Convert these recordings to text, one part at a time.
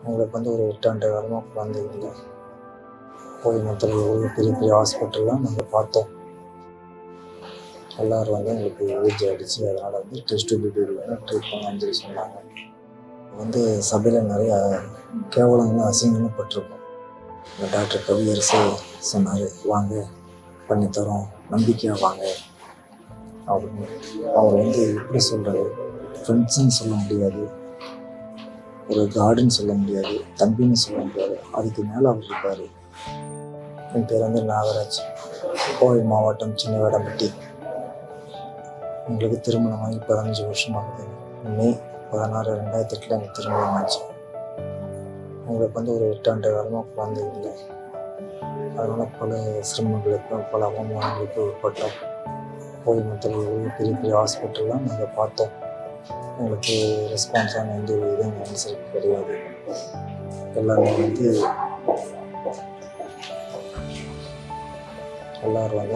எங்களுக்கு வந்து ஒரு 8 ஆண்டு காலமாக குழந்தை இல்லை. கோயம்புத்தூர் எவ்வளோ பெரிய பெரிய ஹாஸ்பிட்டல்லாம் நாங்கள் பார்த்தோம். எல்லோரும் வந்து எங்களுக்கு ஏஜ் ஆகிடுச்சு, அதனால் வந்து டெஸ்ட் டியூபிள் ட்ரீட் பண்ணலாம்னு சொல்லி சொன்னாங்க. வந்து சபையில் நிறையா கேவலங்களும் அசிங்கமும் பட்டிருக்கோம். இந்த டாக்டர் கவியரசு சொன்னார், வாங்க பண்ணித்தரோம், நம்பிக்கையாக வாங்க அப்படின்னு. அவர் வந்து எப்படி சொல்கிறது, ஃப்ரெண்ட்ஸுன்னு சொல்ல முடியாது, ஒரு கார்டுன்னு சொல்ல முடியாது, தம்பின்னு சொல்ல முடியாது, அதுக்கு மேலே அவர் இருப்பார். என் பேர் வந்து நாகராஜ், கோவை மாவட்டம் சின்ன வேடம்பட்டி. எங்களுக்கு திருமணமாகி 15 வருஷம் ஆகுது. மே 16, 2008 எனக்கு திருமணம் ஆச்சு. எங்களுக்கு வந்து ஒரு 8 ஆண்டு காலமாக குழந்தை இல்லை. அதனால் பல சிரமங்களுக்கும் பல அவமானங்களுக்கும் உட்பட்டோம். கோயம்புத்தூர் எவ்வளோ பெரிய பெரிய ஹாஸ்பிட்டல்லாம் நாங்கள் பார்த்தோம். எங்களுக்கு ரெஸ்பான்ஸான எந்த ஒரு இதுவும் அனுசரிப்பு கிடையாது. எல்லாரும் வந்து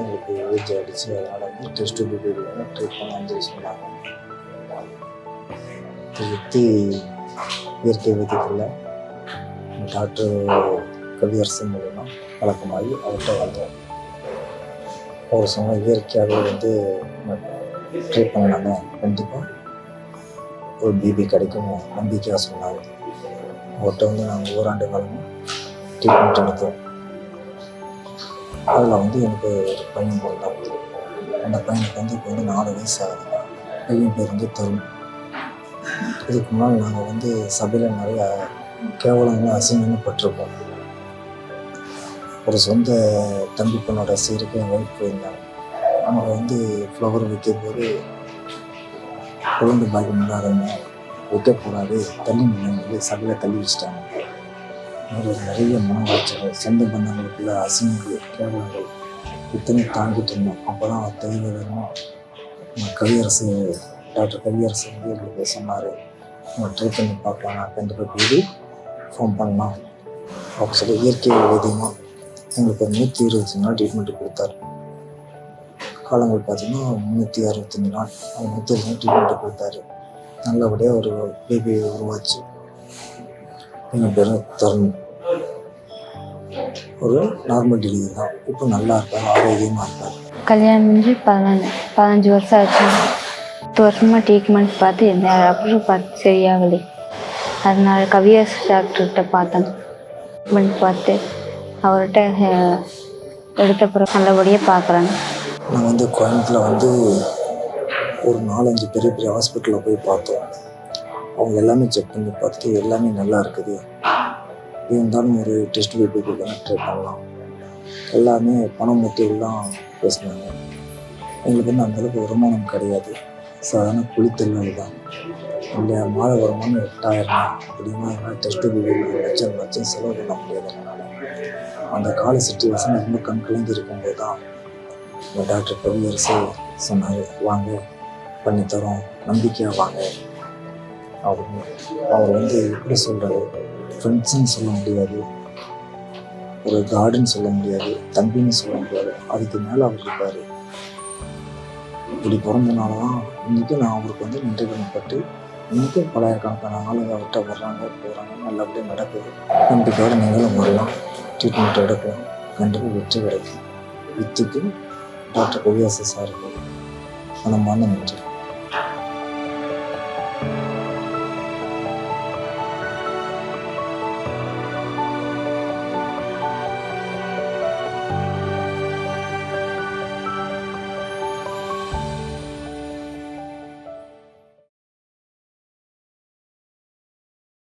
எங்களுக்கு ஏஜ் ஆகிடுச்சு, அதனால் வந்து டெஸ்ட் டியூபிள் ட்ரீட் பண்ணலாம்னு சொல்லி சொன்னாங்க. திருத்தி இயற்கை வைத்தியத்தில் டாக்டர் கவியரசு மூலமா பழக்கமாகி அவர்கிட்ட வந்தோம். அவர் சொன்ன இயற்கையாகவே வந்து ட்ரீட் பண்ணாங்க, கண்டிப்பாக ஒரு பேபி கிடைக்கும் நம்பிக்கையாக சொன்னாங்க. அவர்கிட்ட வந்து நாங்கள் ஓராண்டு காலமாக ட்ரீட்மெண்ட் எடுத்தோம். அதில் வந்து எனக்கு ஒரு பையன் பிறந்தான். அந்த பையனுக்கு வந்து இப்போ வந்து 4 வயசு ஆகுது. பையன் பேர் வந்து தருண். இதுக்கு முன்னால் நாங்கள் வந்து சபையில் நிறையா கேவலங்களும் அசிங்கமும் பட்டிருப்போம். ஒரு சொந்த தம்பி பொண்ணோட சீருக்கு என் ஒய்ஃப் போயிருந்தாங்க. அவங்க வந்து ஃப்ளவர் வைக்கும்போது குழந்தை பாக்கியம் இல்லாதவங்க வைக்கக்கூடாது, தள்ளி நின்று சபையில் தள்ளி வச்சுட்டாங்க. நிறைய மனவாட்சிகள், சொந்த பந்தங்களுக்குள்ள அசிங்கங்கள், கேவலங்கள் இத்தனை தாங்கிட்டு இருந்தோம். அப்போ தான் அவர் தெய்வதனும் கவியரசு டாக்டர் கவியரசு வந்து எங்களுக்கு சொன்னார், நம்ம ட்ரை பண்ணி பார்க்கலாம், நான் கண்டிப்பாக பேபி ஃபார்ம் பண்ணலாம் அப்படின்னு சொல்லி இயற்கை வைத்தியமாக எங்களுக்கு ஒரு 120 நாள் ட்ரீட்மெண்ட்டு கொடுத்தாரு. காலங்கள் பார்த்திங்கன்னா 365 நாள், 120 நாள் ட்ரீட்மெண்ட்டு கொடுத்தாரு. நல்லபடியாக ஒரு பேபி உருவாச்சு. எங்கள் பேர் தருண். ஒரு நார்மல் டெலிவரி தான். இப்போ நல்லா இருப்பார், ஆரோக்கியமாக இருப்பார். கல்யாணம் முடிஞ்சு 15 வருஷம் ஆச்சு. 10 வருஷமாக ட்ரீட்மெண்ட் பார்த்து எந்த டாக்டரும் பார்த்து சரியாகலை. அதனால கவியரசு டாக்டர்கிட்ட பார்த்தேன். ட்ரீட்மெண்ட் பார்த்து அவர்கிட்ட எடுத்த பிறகு நல்லபடியாக பார்க்குறாங்க. நான் வந்து கோயம்புத்தூரில் வந்து ஒரு 4-5 பெரிய பெரிய ஹாஸ்பிட்டலில் போய் பார்த்தோம். அவங்க எல்லாமே செக் பண்ணி பார்த்துட்டு எல்லாமே நல்லா இருக்குது, இருந்தாலும் ஒரு டெஸ்ட் பேபிக்கு ட்ரை பண்ணலாம், எல்லாமே பணம் மெட்டீரியல்லாம் பேசினாங்க. எங்களுக்கு வந்து அந்தளவுக்கு வருமானம் கிடையாது, சாதாரண குளித்தொழிலாளி தான். இல்லையா, மாத வருமானம் 8000 அப்படின்னா டெஸ்ட் பேபி 1 லட்சம் செலவு பண்ண முடியாது. அந்த கால சிச்சுவேஷன் ரொம்ப கண்கலந்து இருக்கும்போது தான் இந்த டாக்டர் கவியரசு சொன்னார், வாங்க பண்ணித்தரோம், நம்பிக்கையாக வாங்க அப்படின்னு. அவர் வந்து எப்படி சொல்கிறது, ஃப்ரெண்ட்ஸுன்னு சொல்ல முடியாது, ஒரு கார்டுன்னு சொல்ல முடியாது, தம்பின்னு சொல்ல முடியாது, அதுக்கு மேலே அவர் இருப்பார். இப்படி பிறந்தனால தான் இன்றைக்கி நான் அவருக்கு வந்து நன்றி பண்ணப்பட்டு இன்றைக்கும் பலாயிரக்கணக்கான ஆளுங்க அவர்கிட்ட வர்றாங்க போகிறாங்க, நல்லபடியாக நடக்குது. நம்பிக்கையோடு நீங்களும் வரலாம், ட்ரீட்மெண்ட் எடுக்கலாம், கண்டிப்பாக வெற்றி கிடைக்கும். இதுக்கு டாக்டர் கவியரசு சாருக்கு மனமான நன்றி.